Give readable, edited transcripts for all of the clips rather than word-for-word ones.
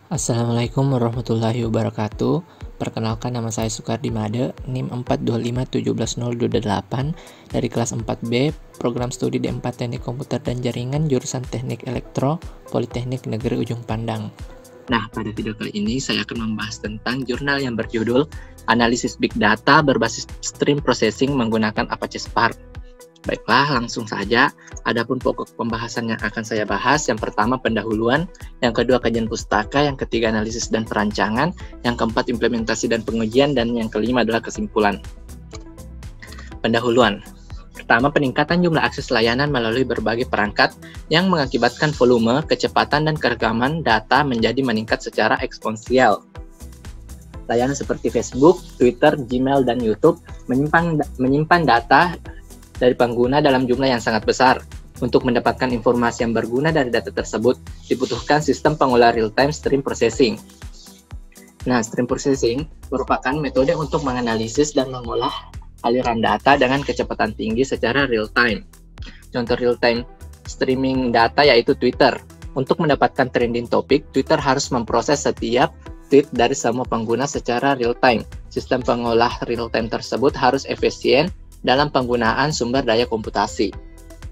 Assalamualaikum warahmatullahi wabarakatuh. Perkenalkan, nama saya Sukardi Made, NIM 425170228 dari kelas 4B, program studi D4 Teknik Komputer dan Jaringan, jurusan Teknik Elektro, Politeknik Negeri Ujung Pandang. Nah, pada video kali ini saya akan membahas tentang jurnal yang berjudul Analisis Big Data berbasis Stream Processing menggunakan Apache Spark. Baiklah, langsung saja. Adapun pokok pembahasan yang akan saya bahas, yang pertama pendahuluan, yang kedua kajian pustaka, yang ketiga analisis dan perancangan, yang keempat implementasi dan pengujian, dan yang kelima adalah kesimpulan. Pendahuluan. Pertama, peningkatan jumlah akses layanan melalui berbagai perangkat yang mengakibatkan volume, kecepatan, dan keragaman data menjadi meningkat secara eksponensial. Layanan seperti Facebook, Twitter, Gmail, dan YouTube menyimpan data dari pengguna dalam jumlah yang sangat besar. Untuk mendapatkan informasi yang berguna dari data tersebut, dibutuhkan sistem pengolah real-time stream processing. Nah, stream processing merupakan metode untuk menganalisis dan mengolah aliran data dengan kecepatan tinggi secara real-time. Contoh real-time streaming data yaitu Twitter. Untuk mendapatkan trending topik, Twitter harus memproses setiap tweet dari semua pengguna secara real-time. Sistem pengolah real-time tersebut harus efisien dalam penggunaan sumber daya komputasi.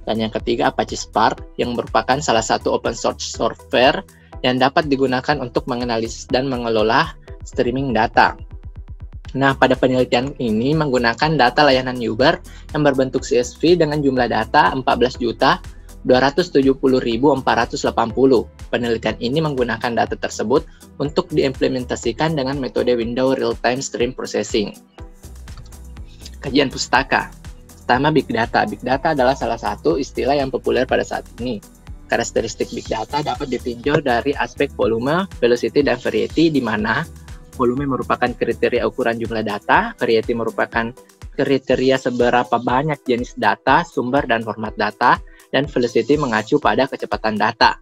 Dan yang ketiga, Apache Spark, yang merupakan salah satu open source software yang dapat digunakan untuk menganalisis dan mengelola streaming data. Nah, pada penelitian ini menggunakan data layanan Uber yang berbentuk CSV dengan jumlah data 14.270.480. Penelitian ini menggunakan data tersebut untuk diimplementasikan dengan metode Windows Real-Time Stream Processing. Kajian pustaka. Pertama, Big Data. Big Data adalah salah satu istilah yang populer pada saat ini. Karakteristik Big Data dapat ditinjau dari aspek volume, velocity, dan variety, di mana volume merupakan kriteria ukuran jumlah data, variety merupakan kriteria seberapa banyak jenis data, sumber, dan format data, dan velocity mengacu pada kecepatan data.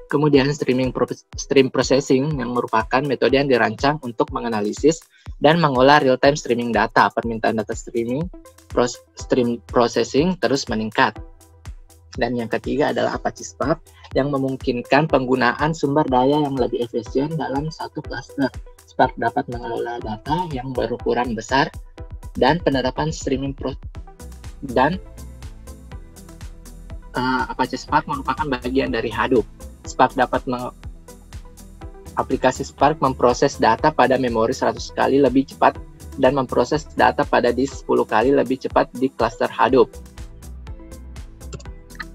Kemudian stream processing yang merupakan metode yang dirancang untuk menganalisis dan mengolah real-time streaming data. Permintaan data stream processing terus meningkat. Dan yang ketiga adalah Apache Spark yang memungkinkan penggunaan sumber daya yang lebih efisien dalam satu cluster. Spark dapat mengelola data yang berukuran besar dan penerapan Apache Spark merupakan bagian dari Hadoop. Aplikasi Spark memproses data pada memori 100 kali lebih cepat dan memproses data pada disk 10 kali lebih cepat di cluster Hadoop.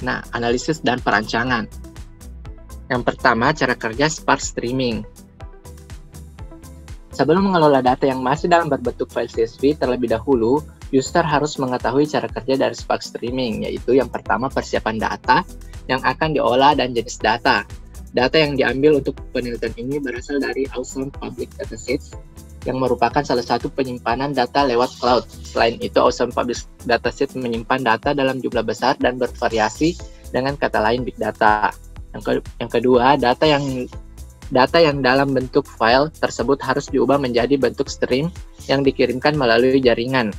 Nah, analisis dan perancangan. Yang pertama, cara kerja Spark Streaming. Sebelum mengelola data yang masih dalam berbentuk file CSV terlebih dahulu, user harus mengetahui cara kerja dari Spark Streaming, yaitu yang pertama persiapan data yang akan diolah dan jenis data. Data yang diambil untuk penelitian ini berasal dari Awesome Public Datasets yang merupakan salah satu penyimpanan data lewat cloud. Selain itu, Awesome Public Dataset menyimpan data dalam jumlah besar dan bervariasi, dengan kata lain Big Data. Yang kedua, data yang dalam bentuk file tersebut harus diubah menjadi bentuk stream yang dikirimkan melalui jaringan.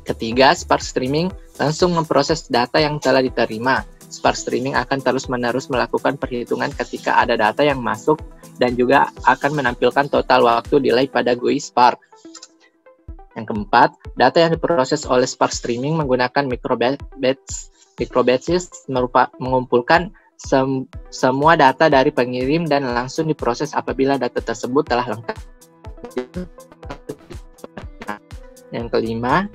Ketiga, Spark Streaming langsung memproses data yang telah diterima. Spark Streaming akan terus-menerus melakukan perhitungan ketika ada data yang masuk dan juga akan menampilkan total waktu delay pada GUI Spark. Yang keempat, data yang diproses oleh Spark Streaming menggunakan microbatches mengumpulkan semua data dari pengirim dan langsung diproses apabila data tersebut telah lengkap. Yang kelima,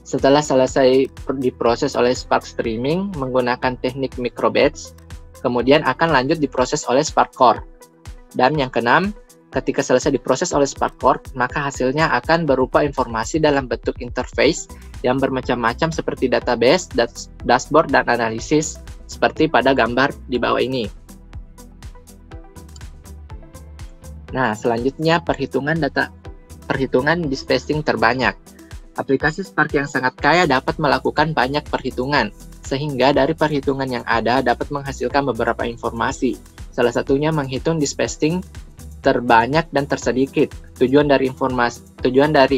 setelah selesai diproses oleh Spark Streaming menggunakan teknik microbatch, kemudian akan lanjut diproses oleh Spark Core. Dan yang keenam, ketika selesai diproses oleh Spark Core, maka hasilnya akan berupa informasi dalam bentuk interface yang bermacam-macam seperti database, dashboard, dan analisis, seperti pada gambar di bawah ini. Nah, selanjutnya perhitungan dispacing terbanyak. Aplikasi Spark yang sangat kaya dapat melakukan banyak perhitungan, sehingga dari perhitungan yang ada dapat menghasilkan beberapa informasi. Salah satunya menghitung dispacing terbanyak dan tersedikit. Tujuan dari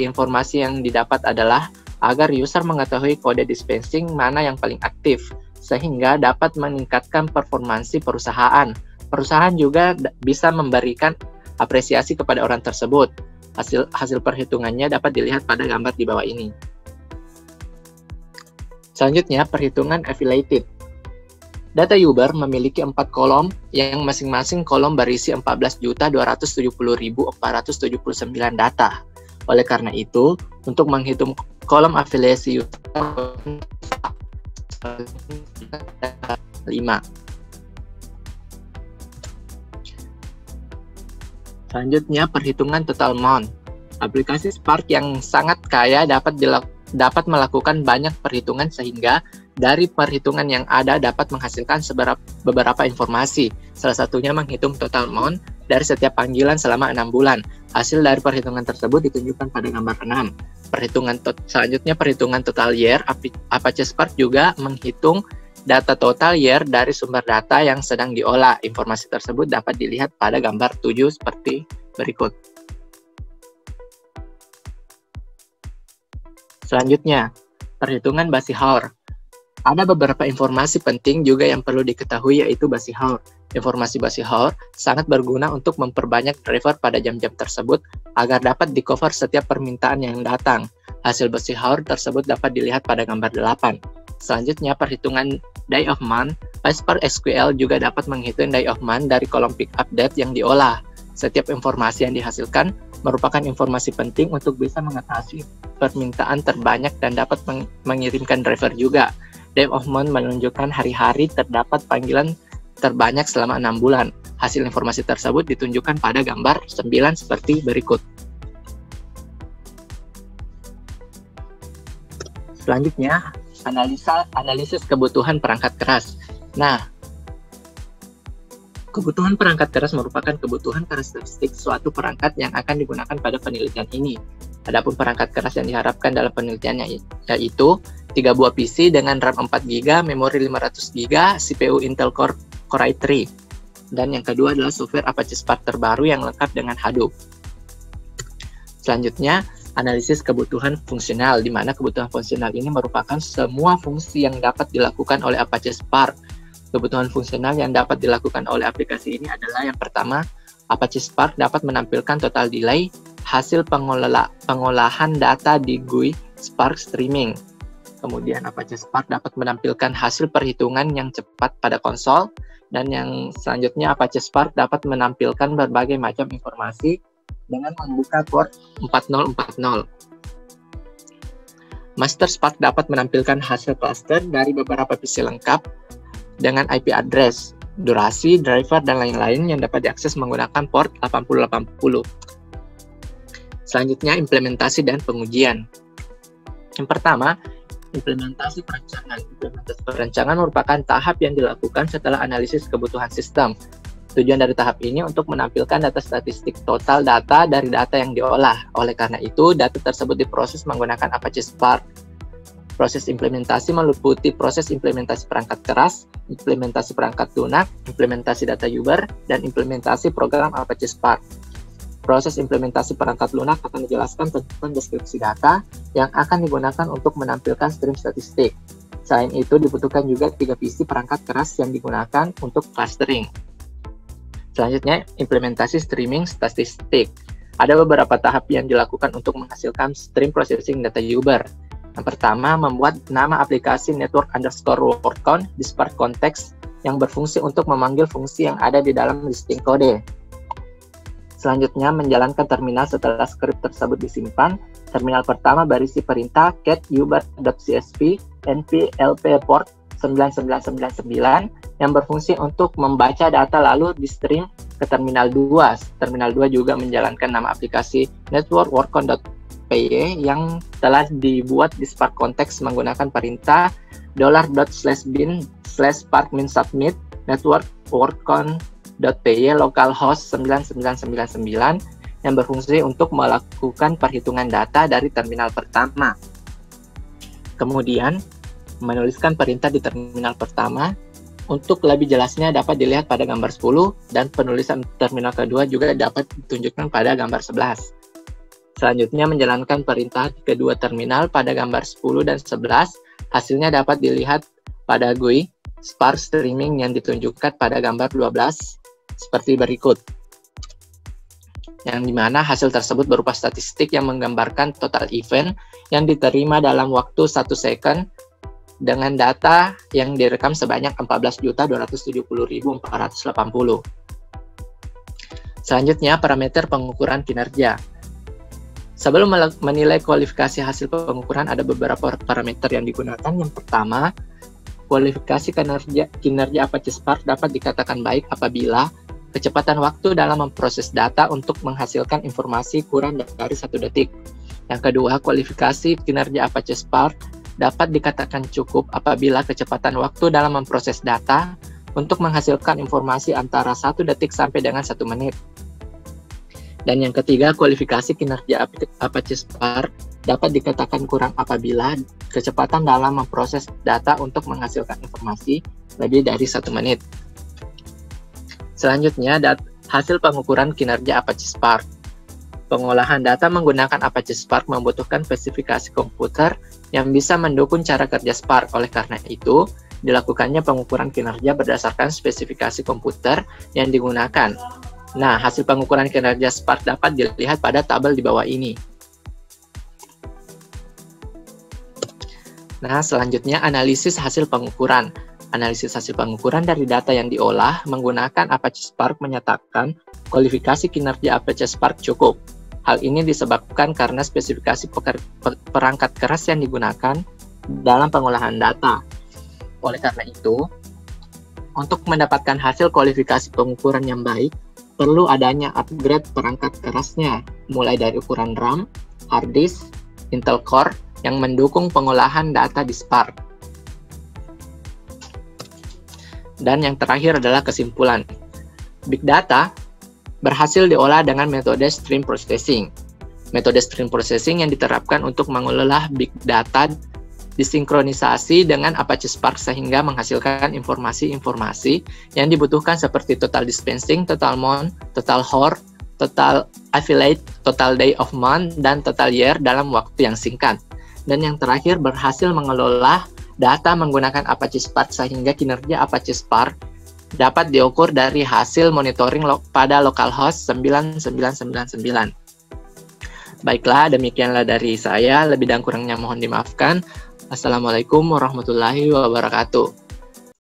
informasi yang didapat adalah agar user mengetahui kode dispacing mana yang paling aktif, sehingga dapat meningkatkan performansi perusahaan. Perusahaan juga bisa memberikan apresiasi kepada orang tersebut. Hasil perhitungannya dapat dilihat pada gambar di bawah ini. Selanjutnya, perhitungan affiliated. Data Uber memiliki 4 kolom yang masing-masing kolom berisi 14.270.479 data. Oleh karena itu, untuk menghitung kolom afiliasi user 5. Selanjutnya, perhitungan total amount. Aplikasi Spark yang sangat kaya dapat melakukan banyak perhitungan sehingga dari perhitungan yang ada dapat menghasilkan beberapa informasi. Salah satunya menghitung total amount dari setiap panggilan selama 6 bulan. Hasil dari perhitungan tersebut ditunjukkan pada gambar 6. Selanjutnya, perhitungan total year. Apache Spark juga menghitung data total year dari sumber data yang sedang diolah. Informasi tersebut dapat dilihat pada gambar 7 seperti berikut. Selanjutnya, perhitungan basi hour. Ada beberapa informasi penting juga yang perlu diketahui, yaitu basi hour. Informasi basi hour sangat berguna untuk memperbanyak driver pada jam-jam tersebut agar dapat di-cover setiap permintaan yang datang. Hasil basi hour tersebut dapat dilihat pada gambar 8. Selanjutnya, perhitungan day of month. PySpark SQL juga dapat menghitung day of month dari kolom pickup date yang diolah. Setiap informasi yang dihasilkan merupakan informasi penting untuk bisa mengatasi permintaan terbanyak dan dapat mengirimkan driver juga. Day of month menunjukkan hari-hari terdapat panggilan terbanyak selama 6 bulan. Hasil informasi tersebut ditunjukkan pada gambar 9 seperti berikut. Selanjutnya, analisis kebutuhan perangkat keras. Nah, kebutuhan perangkat keras merupakan kebutuhan karakteristik suatu perangkat yang akan digunakan pada penelitian ini. Adapun perangkat keras yang diharapkan dalam penelitiannya yaitu 3 buah PC dengan RAM 4GB, memori 500GB, CPU Intel Core i3. Dan yang kedua adalah software Apache Spark terbaru yang lengkap dengan Hadoop. Selanjutnya, analisis kebutuhan fungsional, di mana kebutuhan fungsional ini merupakan semua fungsi yang dapat dilakukan oleh Apache Spark. Kebutuhan fungsional yang dapat dilakukan oleh aplikasi ini adalah yang pertama, Apache Spark dapat menampilkan total delay hasil pengolahan data di GUI Spark Streaming. Kemudian Apache Spark dapat menampilkan hasil perhitungan yang cepat pada konsol. Dan yang selanjutnya, Apache Spark dapat menampilkan berbagai macam informasi dengan membuka port 4040. Master Spark dapat menampilkan hasil cluster dari beberapa PC lengkap dengan IP address, durasi, driver, dan lain-lain yang dapat diakses menggunakan port 8080. Selanjutnya, implementasi dan pengujian. Yang pertama, implementasi perencanaan. Implementasi perencanaan merupakan tahap yang dilakukan setelah analisis kebutuhan sistem. Tujuan dari tahap ini untuk menampilkan data statistik total data dari data yang diolah. Oleh karena itu, data tersebut diproses menggunakan Apache Spark. Proses implementasi meliputi proses implementasi perangkat keras, implementasi perangkat lunak, implementasi data Uber, dan implementasi program Apache Spark. Proses implementasi perangkat lunak akan dijelaskan tentang deskripsi data yang akan digunakan untuk menampilkan stream statistik. Selain itu, dibutuhkan juga 3 PC perangkat keras yang digunakan untuk clustering. Selanjutnya, implementasi streaming statistik. Ada beberapa tahap yang dilakukan untuk menghasilkan stream processing data Uber. Yang pertama, membuat nama aplikasi network_wordCount di Spark Context yang berfungsi untuk memanggil fungsi yang ada di dalam listing kode. Selanjutnya, menjalankan terminal setelah skrip tersebut disimpan. Terminal pertama berisi perintah cat uber.csv nplp port 9999 yang berfungsi untuk membaca data lalu di stream ke terminal 2. Terminal 2 juga menjalankan nama aplikasi network_workcount.py yang telah dibuat di Spark Context menggunakan perintah $./bin/spark_min_submit network_workcount.py localhost 9999 yang berfungsi untuk melakukan perhitungan data dari terminal pertama. Kemudian, menuliskan perintah di terminal pertama. Untuk lebih jelasnya dapat dilihat pada gambar 10 dan penulisan terminal kedua juga dapat ditunjukkan pada gambar 11. Selanjutnya, menjalankan perintah di kedua terminal pada gambar 10 dan 11. Hasilnya dapat dilihat pada GUI Spark Streaming yang ditunjukkan pada gambar 12 seperti berikut. Yang dimana hasil tersebut berupa statistik yang menggambarkan total event yang diterima dalam waktu 1 second dengan data yang direkam sebanyak 14.270.480. Selanjutnya, parameter pengukuran kinerja. Sebelum menilai kualifikasi hasil pengukuran, ada beberapa parameter yang digunakan. Yang pertama, kualifikasi kinerja Apache Spark dapat dikatakan baik apabila kecepatan waktu dalam memproses data untuk menghasilkan informasi kurang dari 1 detik. Yang kedua, kualifikasi kinerja Apache Spark dapat dikatakan cukup apabila kecepatan waktu dalam memproses data untuk menghasilkan informasi antara 1 detik sampai dengan 1 menit. Dan yang ketiga, kualifikasi kinerja Apache Spark dapat dikatakan kurang apabila kecepatan dalam memproses data untuk menghasilkan informasi lebih dari 1 menit. Selanjutnya, hasil pengukuran kinerja Apache Spark. Pengolahan data menggunakan Apache Spark membutuhkan spesifikasi komputer yang bisa mendukung cara kerja Spark. Oleh karena itu, dilakukannya pengukuran kinerja berdasarkan spesifikasi komputer yang digunakan. Nah, hasil pengukuran kinerja Spark dapat dilihat pada tabel di bawah ini. Nah, selanjutnya analisis hasil pengukuran. Analisis hasil pengukuran dari data yang diolah menggunakan Apache Spark menyatakan kualifikasi kinerja Apache Spark cukup. Hal ini disebabkan karena spesifikasi perangkat keras yang digunakan dalam pengolahan data. Oleh karena itu, untuk mendapatkan hasil kualifikasi pengukuran yang baik, perlu adanya upgrade perangkat kerasnya, mulai dari ukuran RAM, hard disk, Intel Core yang mendukung pengolahan data di Spark. Dan yang terakhir adalah kesimpulan. Big data berhasil diolah dengan metode stream processing. Metode stream processing yang diterapkan untuk mengolah big data disinkronisasi dengan Apache Spark sehingga menghasilkan informasi-informasi yang dibutuhkan seperti total dispensing, total month, total hour, total affiliate, total day of month, dan total year dalam waktu yang singkat. Dan yang terakhir, berhasil mengelola data menggunakan Apache Spark sehingga kinerja Apache Spark dapat diukur dari hasil monitoring pada localhost 9999. Baiklah, demikianlah dari saya. Lebih dan kurangnya mohon dimaafkan. Assalamualaikum warahmatullahi wabarakatuh.